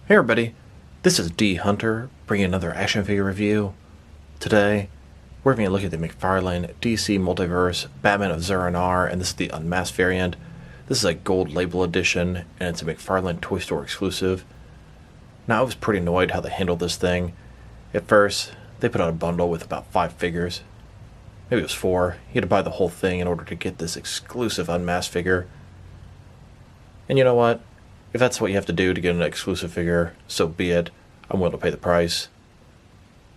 Hey everybody, this is D Hunter bringing another action figure review. Today, we're going to look at the McFarlane DC Multiverse Batman of Zur-En-Arrh, and this is the Unmasked variant. This is a gold label edition, and it's a McFarlane Toy Store exclusive. Now, I was pretty annoyed how they handled this thing. At first, they put out a bundle with about 5 figures. Maybe it was 4. You had to buy the whole thing in order to get this exclusive Unmasked figure. And you know what? If that's what you have to do to get an exclusive figure, so be it. I'm willing to pay the price.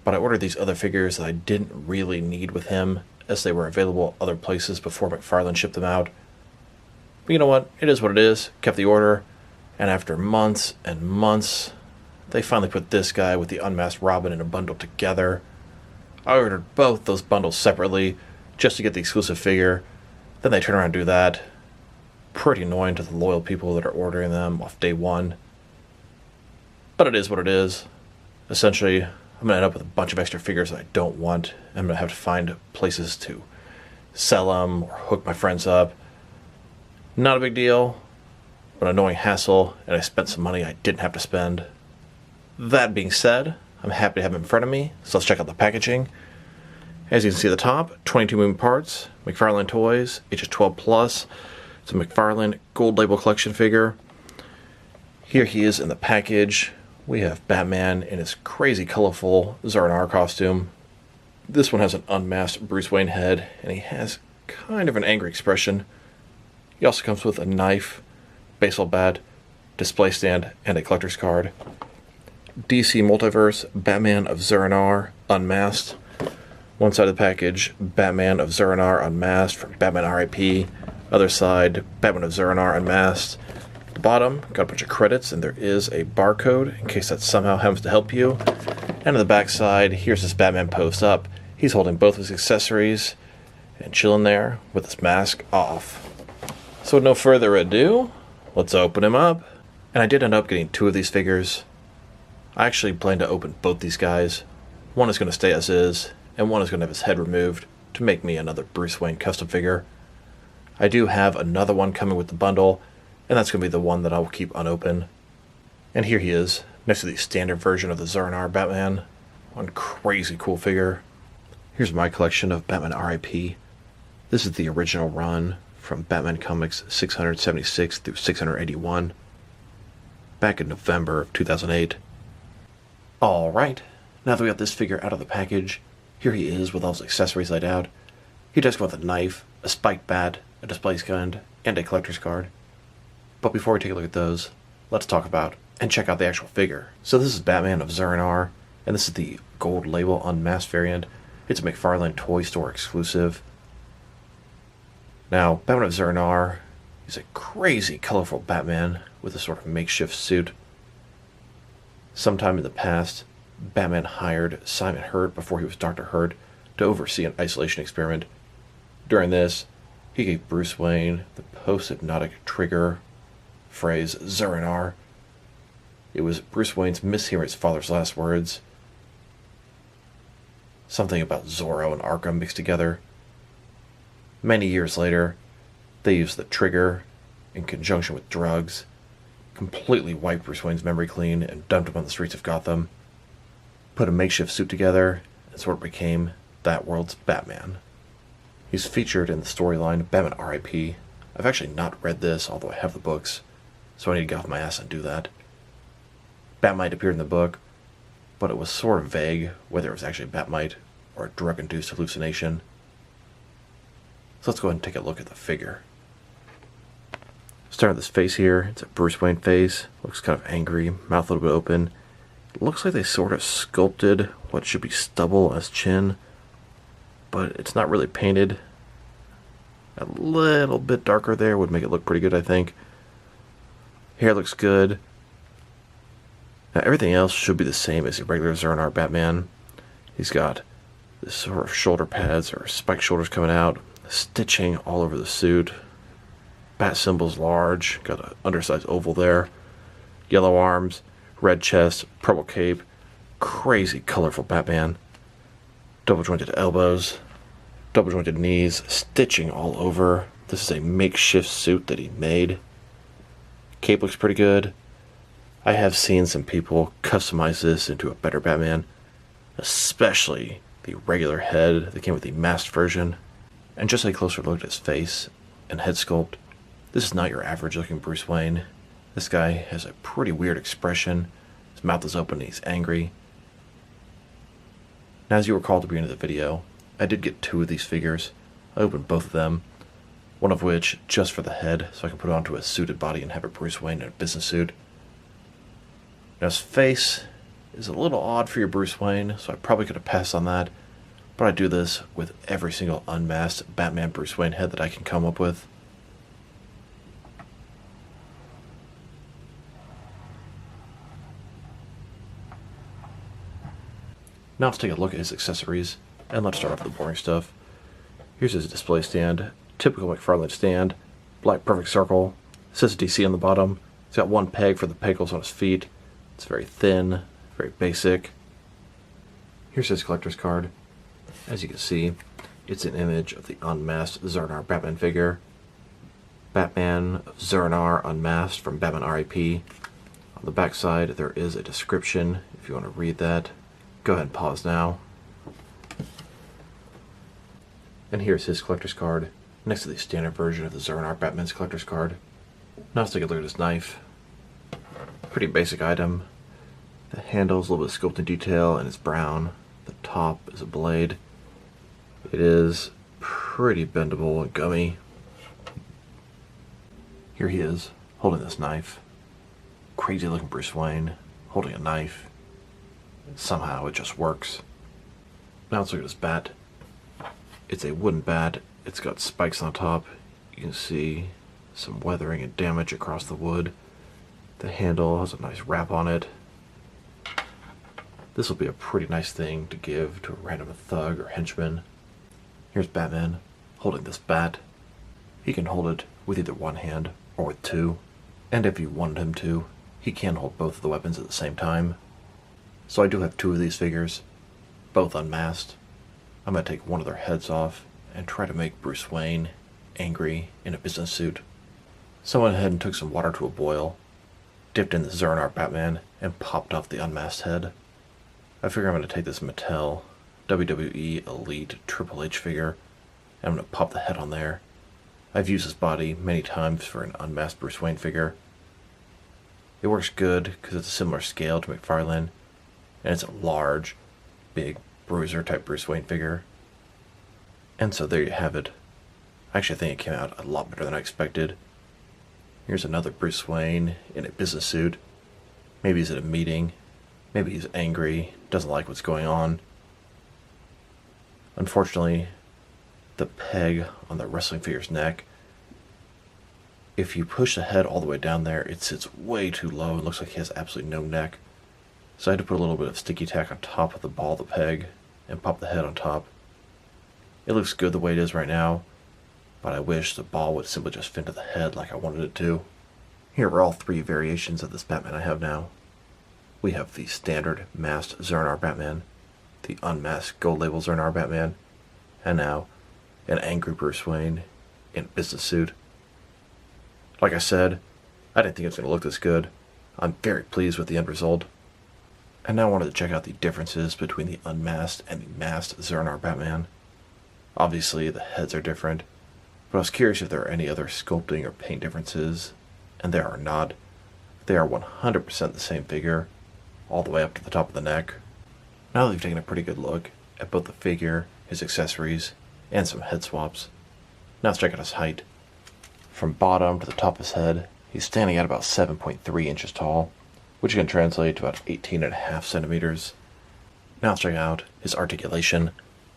But I ordered these other figures that I didn't really need with him, as they were available other places before McFarlane shipped them out. But you know what? It is what it is. Kept the order. And after months and months, they finally put this guy with the Unmasked Robin in a bundle together. I ordered both those bundles separately, just to get the exclusive figure. Then they turn around and do that. Pretty annoying to the loyal people that are ordering them off day one. But it is what it is. Essentially, I'm going to end up with a bunch of extra figures that I don't want. I'm going to have to find places to sell them or hook my friends up. Not a big deal, but an annoying hassle, and I spent some money I didn't have to spend. That being said, I'm happy to have them in front of me, so let's check out the packaging. As you can see at the top, 22 moving parts, McFarlane Toys, ages 12 plus. It's a McFarlane Gold Label Collection figure. Here he is in the package. We have Batman in his crazy colorful Zur-En-Arrh costume. This one has an unmasked Bruce Wayne head, and he has kind of an angry expression. He also comes with a knife, baseball bat, display stand, and a collector's card. DC Multiverse Batman of Zur-En-Arrh Unmasked. One side of the package, Batman of Zur-En-Arrh Unmasked from Batman R.I.P. Other side, Batman of Zur-En-Arrh Unmasked. At the bottom, got a bunch of credits, and there is a barcode in case that somehow happens to help you. And on the back side, here's this Batman posed up. He's holding both his accessories and chilling there with his mask off. So with no further ado, let's open him up. And I did end up getting 2 of these figures. I actually plan to open both these guys. One is going to stay as is, and one is going to have his head removed to make me another Bruce Wayne custom figure. I do have another one coming with the bundle, and that's going to be the one that I will keep unopened. And here he is, next to the standard version of the Zur-En-Arrh Batman. One crazy cool figure. Here's my collection of Batman R.I.P. This is the original run from Batman Comics 676 through 681, back in November of 2008. Alright, now that we got this figure out of the package, here he is with all his accessories laid out. He does come with a knife, a spiked bat, a display stand, and a collector's card. But before we take a look at those, let's talk about and check out the actual figure. So this is Batman of Zur-En-Arrh, and this is the gold label unmasked variant. It's a McFarlane Toy Store exclusive. Now, Batman of Zur-En-Arrh is a crazy colorful Batman with a sort of makeshift suit. Sometime in the past, Batman hired Simon Hurt before he was Dr. Hurt to oversee an isolation experiment. During this, he gave Bruce Wayne the post-hypnotic trigger phrase Zur-En-Arrh. It was Bruce Wayne's mishearing his father's last words. Something about Zorro and Arkham mixed together. Many years later, they used the trigger in conjunction with drugs, completely wiped Bruce Wayne's memory clean and dumped him on the streets of Gotham. Put a makeshift suit together, and sort of became that world's Batman. He's featured in the storyline Batman R.I.P. I've actually not read this, although I have the books, so I need to get off my ass and do that. Batmite appeared in the book, but it was sort of vague whether it was actually Batmite or a drug-induced hallucination. So let's go ahead and take a look at the figure. Start with this face here. It's a Bruce Wayne face. Looks kind of angry, mouth a little bit open. It looks like they sort of sculpted what should be stubble on his chin, but it's not really painted. A little bit darker there would make it look pretty good, I think. Hair looks good. Now everything else should be the same as the regular Zur-En-Arrh Batman. He's got this sort of shoulder pads or spiked shoulders coming out, stitching all over the suit. Bat symbol's large, got an undersized oval there. Yellow arms, red chest, purple cape. Crazy colorful Batman. Double jointed elbows, double jointed knees, stitching all over. This is a makeshift suit that he made. Cape looks pretty good. I have seen some people customize this into a better Batman, especially the regular head that came with the masked version. And just a closer look at his face and head sculpt, this is not your average looking Bruce Wayne. This guy has a pretty weird expression. His mouth is open and he's angry. Now, as you recall at the beginning of the video, I did get 2 of these figures. I opened both of them, one of which just for the head, so I can put it onto a suited body and have a Bruce Wayne in a business suit. Now, his face is a little odd for your Bruce Wayne, so I probably could have passed on that, but I do this with every single unmasked Batman Bruce Wayne head that I can come up with. Now let's take a look at his accessories, and let's start off with the boring stuff. Here's his display stand, typical McFarlane stand, black perfect circle, says DC on the bottom. It's got 1 peg for the pegals on his feet. It's very thin, very basic. Here's his collector's card. As you can see, it's an image of the Unmasked Zur-En-Arrh Batman figure. Batman of Zur-En-Arrh Unmasked from Batman R.I.P. On the back side, there is a description if you want to read that. Go ahead and pause now. And here's his collector's card, next to the standard version of the Zur-En-Arrh Batman's collector's card. Now let's take a look at his knife. Pretty basic item. The handle is a little bit of sculpting detail and it's brown. The top is a blade. It is pretty bendable and gummy. Here he is, holding this knife. Crazy looking Bruce Wayne, holding a knife. Somehow it just works. Now let's look at his bat. It's a wooden bat. It's got spikes on top. You can see some weathering and damage across the wood. The handle has a nice wrap on it. This will be a pretty nice thing to give to a random thug or henchman. Here's Batman holding this bat. He can hold it with either 1 hand or with 2. And if you wanted him to, he can hold both of the weapons at the same time. So I do have 2 of these figures, both unmasked. I'm going to take one of their heads off and try to make Bruce Wayne angry in a business suit. So I went ahead and took some water to a boil, dipped in the Zur-En-Arrh Batman, and popped off the unmasked head. I figure I'm going to take this Mattel WWE Elite Triple H figure, and I'm going to pop the head on there. I've used this body many times for an unmasked Bruce Wayne figure. It works good because it's a similar scale to McFarlane, and it's a large, big bruiser type Bruce Wayne figure. And so there you have it. I actually think it came out a lot better than I expected. Here's another Bruce Wayne in a business suit. Maybe he's at a meeting. Maybe he's angry, doesn't like what's going on. Unfortunately, the peg on the wrestling figure's neck, if you push the head all the way down there, it sits way too low and looks like he has absolutely no neck. So I had to put a little bit of sticky tack on top of the ball of the peg and pop the head on top. It looks good the way it is right now, but I wish the ball would simply just fit into the head like I wanted it to. Here are all 3 variations of this Batman I have now. We have the standard masked Zur-En-Arrh Batman, the unmasked gold label Zur-En-Arrh Batman, and now an angry Bruce Wayne in a business suit. Like I said, I didn't think it was going to look this good. I'm very pleased with the end result. And now I wanted to check out the differences between the unmasked and the masked Zur-En-Arrh Batman. Obviously the heads are different, but I was curious if there are any other sculpting or paint differences, and there are not. They are 100% the same figure, all the way up to the top of the neck. Now that we've taken a pretty good look at both the figure, his accessories, and some head swaps, now let's check out his height. From bottom to the top of his head, he's standing at about 7.3 inches tall, which can translate to about 18.5 centimeters. Now let's check out his articulation.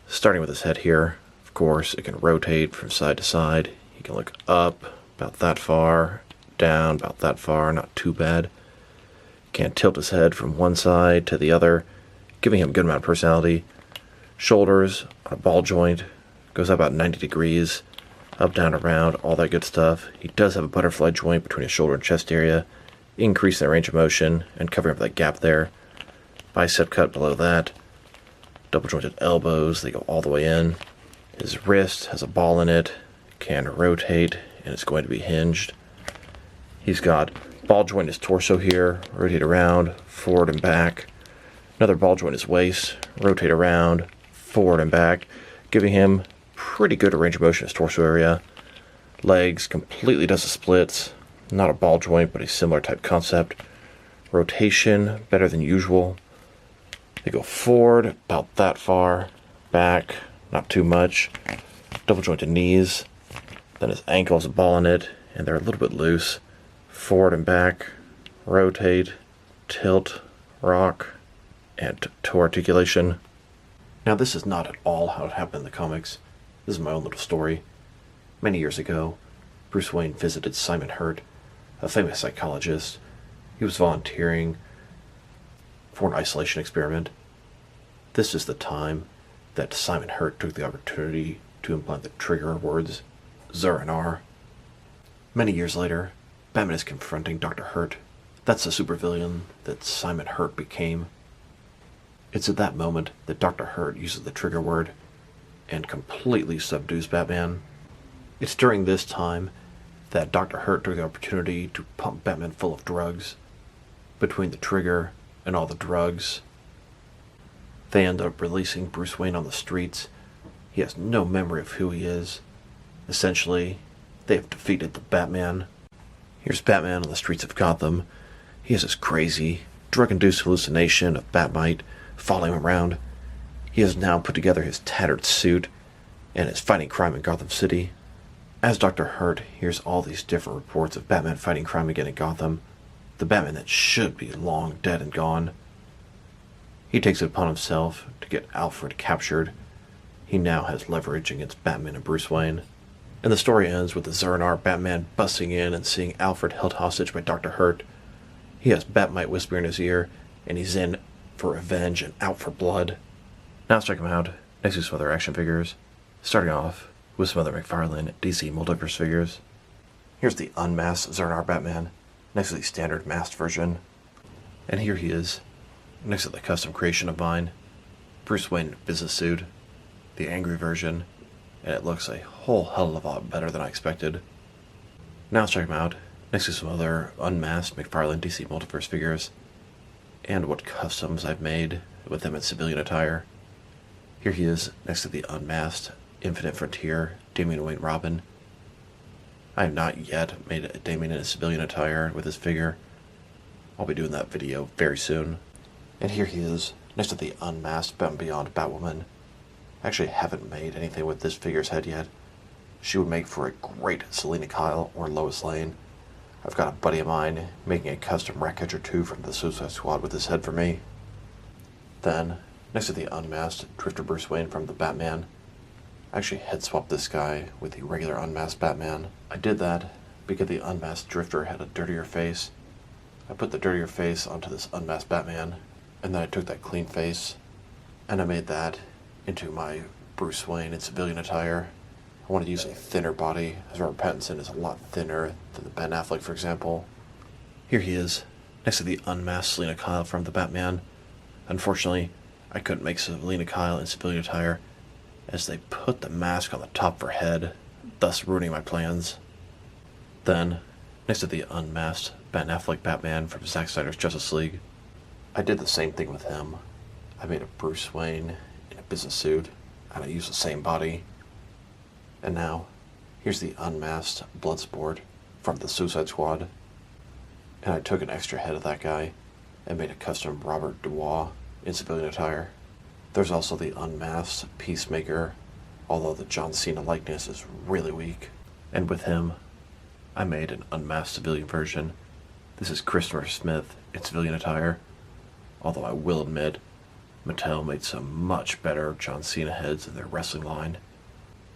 Starting with his head here, of course, it can rotate from side to side. He can look up about that far, down about that far, not too bad. Can tilt his head from one side to the other, giving him a good amount of personality. Shoulders on a ball joint, goes up about 90 degrees, up, down, around, all that good stuff. He does have a butterfly joint between his shoulder and chest area, increasing the range of motion and covering up that gap there. Bicep cut below that. Double jointed elbows, they go all the way in. His wrist has a ball in it, can rotate, and it's going to be hinged. He's got ball joint his torso here, rotate around, forward and back. Another ball joint his waist, rotate around, forward and back, giving him pretty good range of motion in his torso area. Legs completely does the splits, not a ball joint, but a similar type concept. Rotation, better than usual. They go forward, about that far, back, not too much. Double jointed knees, then his ankle has a ball in it, and they're a little bit loose. Forward and back, rotate, tilt, rock, and toe articulation. Now this is not at all how it happened in the comics. This is my own little story. Many years ago, Bruce Wayne visited Simon Hurt, a famous psychologist. He was volunteering for an isolation experiment. This is the time that Simon Hurt took the opportunity to implant the trigger words Zur-En-Arrh. Many years later, Batman is confronting Dr. Hurt. That's the supervillain that Simon Hurt became. It's at that moment that Dr. Hurt uses the trigger word and completely subdues Batman. It's during this time that Dr. Hurt took the opportunity to pump Batman full of drugs. Between the trigger and all the drugs, they end up releasing Bruce Wayne on the streets. He has no memory of who he is. Essentially, they have defeated the Batman. Here's Batman on the streets of Gotham. He has this crazy, drug-induced hallucination of Batmite following him around. He has now put together his tattered suit and is fighting crime in Gotham City. As Dr. Hurt hears all these different reports of Batman fighting crime again in Gotham, the Batman that should be long dead and gone, he takes it upon himself to get Alfred captured. He now has leverage against Batman and Bruce Wayne. And the story ends with the Zur-En-Arrh Batman busting in and seeing Alfred held hostage by Dr. Hurt. He has Batmite whisper in his ear, and he's in for revenge and out for blood. Now let's check him out next to some other action figures, starting off with some other McFarlane DC Multiverse figures. Here's the Unmasked Zur-En-Arrh Batman, next to the standard masked version. And here he is, next to the custom creation of mine, Bruce Wayne business suit, the angry version, and it looks a whole hell of a lot better than I expected. Now let's check him out next to some other unmasked McFarlane DC Multiverse figures, and what customs I've made with them in civilian attire. Here he is next to the unmasked Infinite Frontier Damian Wayne Robin. I have not yet made a Damian in a civilian attire with this figure. I'll be doing that video very soon. And here he is next to the unmasked Batman Beyond Batwoman. I actually haven't made anything with this figure's head yet. She would make for a great Selina Kyle or Lois Lane. I've got a buddy of mine making a custom wreckage or two from the Suicide Squad with this head for me. Then, next to the unmasked Drifter Bruce Wayne from the Batman, I actually head swapped this guy with the regular unmasked Batman. I did that because the unmasked Drifter had a dirtier face. I put the dirtier face onto this unmasked Batman, and then I took that clean face, and I made that into my Bruce Wayne in civilian attire. I wanted to use a thinner body, as Robert Pattinson is a lot thinner than the Ben Affleck, for example. Here he is, next to the unmasked Selina Kyle from the Batman. Unfortunately, I couldn't make Selina Kyle in civilian attire, as they put the mask on the top of her head, thus ruining my plans. Then, next to the unmasked Ben Affleck Batman from Zack Snyder's Justice League, I did the same thing with him. I made a Bruce Wayne in a business suit, and I used the same body. And now, here's the unmasked Bloodsport from the Suicide Squad. And I took an extra head of that guy and made a custom Robert Dubois in civilian attire. There's also the unmasked Peacemaker, although the John Cena likeness is really weak. And with him, I made an unmasked civilian version. This is Christopher Smith in civilian attire, although I will admit, Mattel made some much better John Cena heads in their wrestling line.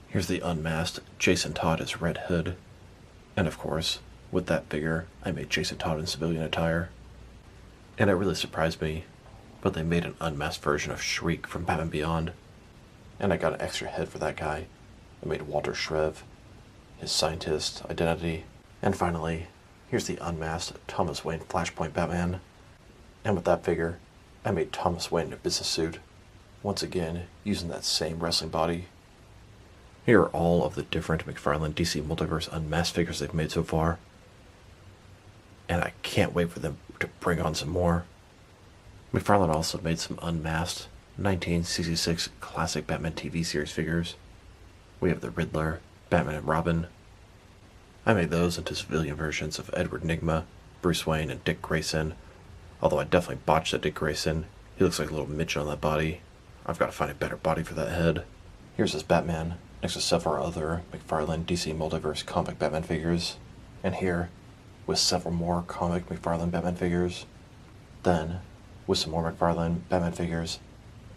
Here's the unmasked Jason Todd as Red Hood. And of course, with that figure, I made Jason Todd in civilian attire. And it really surprised me, but they made an unmasked version of Shriek from Batman Beyond. And I got an extra head for that guy. I made Walter Shrev, his scientist identity. And finally, here's the unmasked Thomas Wayne Flashpoint Batman. And with that figure, I made Thomas Wayne in a business suit, once again using that same wrestling body. Here are all of the different McFarlane DC Multiverse Unmasked figures they've made so far. and I can't wait for them to bring on some more. McFarlane also made some Unmasked 1966 classic Batman TV series figures. We have the Riddler, Batman and Robin. I made those into civilian versions of Edward Nygma, Bruce Wayne, and Dick Grayson, although I definitely botched that Dick Grayson. He looks like a little midget on that body. I've got to find a better body for that head. Here's his Batman, next to several other McFarlane DC Multiverse comic Batman figures, and here, with several more comic McFarlane Batman figures. Then, with some more McFarlane Batman figures.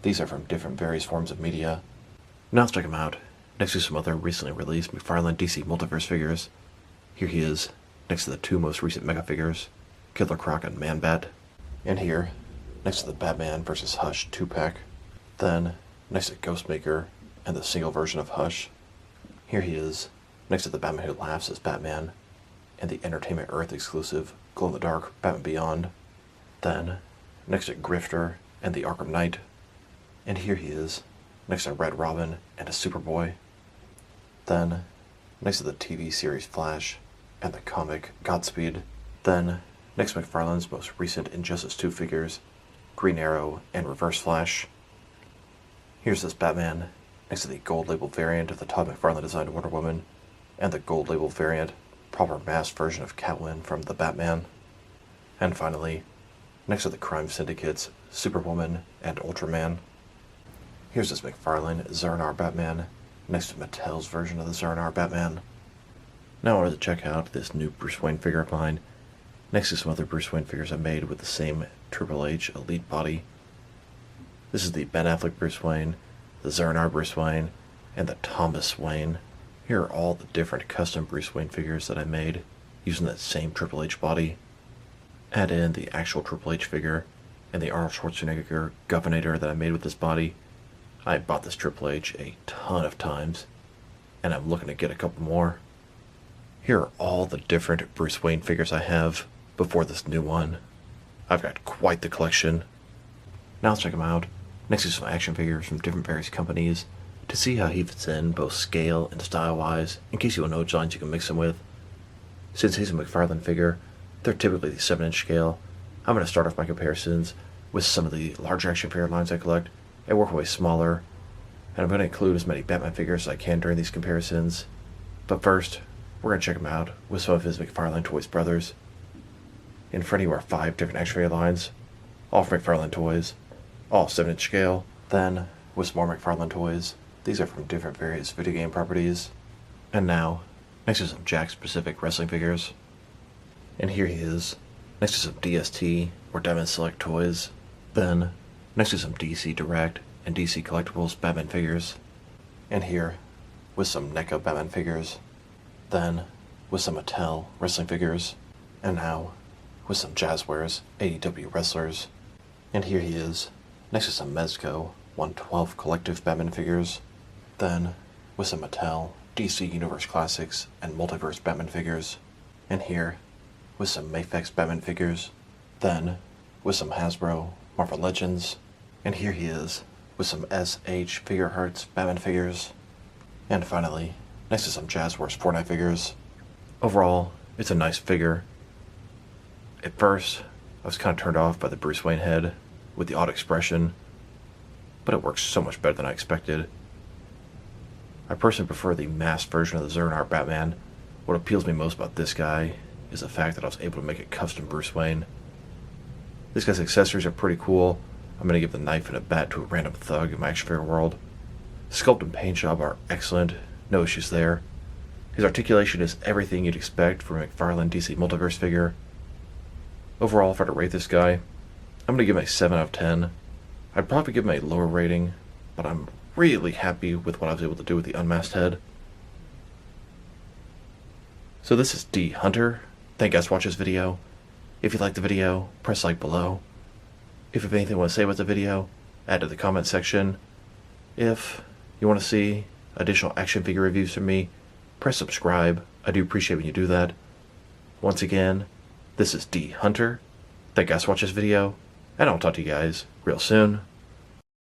These are from different various forms of media. Now let's check them out, next to some other recently released McFarlane DC Multiverse figures. Here he is, next to the two most recent Mega figures, Killer Croc and Man-Bat. And here, next to the Batman vs. Hush 2-pack. Then, next to Ghostmaker and the single version of Hush. Here he is, next to the Batman Who Laughs as Batman, and the Entertainment Earth exclusive glow-in-the-dark Batman Beyond. Then, next to Grifter and the Arkham Knight. And here he is, next to Red Robin and a Superboy. Then, next to the TV series Flash and the comic Godspeed. Then, next to McFarlane's most recent Injustice 2 figures, Green Arrow and Reverse Flash. Here's this Batman, next to the gold label variant of the Todd McFarlane designed Wonder Woman, and the gold label variant, proper masked version of Catwoman from The Batman. And finally, next to the Crime Syndicate's Superwoman and Ultraman. Here's this McFarlane Zur-En-Arrh Batman, next to Mattel's version of the Zur-En-Arrh Batman. Now I wanted to check out this new Bruce Wayne figure of mine, next to some other Bruce Wayne figures I made with the same Triple H Elite body. This is the Ben Affleck Bruce Wayne, the Zur-En-Arrh Bruce Wayne, and the Thomas Wayne. Here are all the different custom Bruce Wayne figures that I made using that same Triple H body. Add in the actual Triple H figure and the Arnold Schwarzenegger Governator that I made with this body. I bought this Triple H a ton of times, and I'm looking to get a couple more. Here are all the different Bruce Wayne figures I have before this new one. I've got quite the collection. Now let's check them out, next to some action figures from different various companies, to see how he fits in both scale and style-wise, in case you want to know which lines you can mix him with. Since he's a McFarlane figure, they're typically the 7-inch scale. I'm going to start off my comparisons with some of the larger action figure lines I collect, and work my way smaller, and I'm going to include as many Batman figures as I can during these comparisons. But first, we're going to check him out with some of his McFarlane Toys brothers. In front of you are 5 different action figure lines, all from McFarlane Toys, all 7-inch scale. Then, with some more McFarlane Toys, these are from different various video game properties. And now, next to some Jakks-specific wrestling figures. And here he is, next to some DST or Diamond Select toys. Then, next to some DC Direct and DC Collectibles Batman figures. And here, with some NECA Batman figures. Then, with some Mattel wrestling figures. And now, with some Jazzwares AEW wrestlers. And here he is, next to some Mezco 112 collective Batman figures. Then, with some Mattel DC Universe Classics and Multiverse Batman figures. And here, with some Mafex Batman figures. Then, with some Hasbro Marvel Legends. And here he is, with some SH Figure Hearts Batman figures. And finally, next to some Jazzwares Fortnite figures. Overall, it's a nice figure. At first, I was kind of turned off by the Bruce Wayne head with the odd expression, but it works so much better than I expected. I personally prefer the masked version of the Zur-En-Arrh Batman. What appeals me most about this guy is the fact that I was able to make a custom Bruce Wayne. This guy's accessories are pretty cool. I'm going to give the knife and a bat to a random thug in my action figure world. Sculpt and paint job are excellent, no issues there. His articulation is everything you'd expect from a McFarlane DC Multiverse figure. Overall, if I had to rate this guy, I'm going to give him a 7 out of 10. I'd probably give him a lower rating, but I'm really happy with what I was able to do with the unmasked head. So this is D Hunter. Thank you guys for watching this video. If you liked the video, press like below. If you have anything you want to say about the video, add to the comment section. If you want to see additional action figure reviews from me, press subscribe. I do appreciate when you do that. Once again, this is D Hunter. Thank you guys for watching this video, and I'll talk to you guys real soon.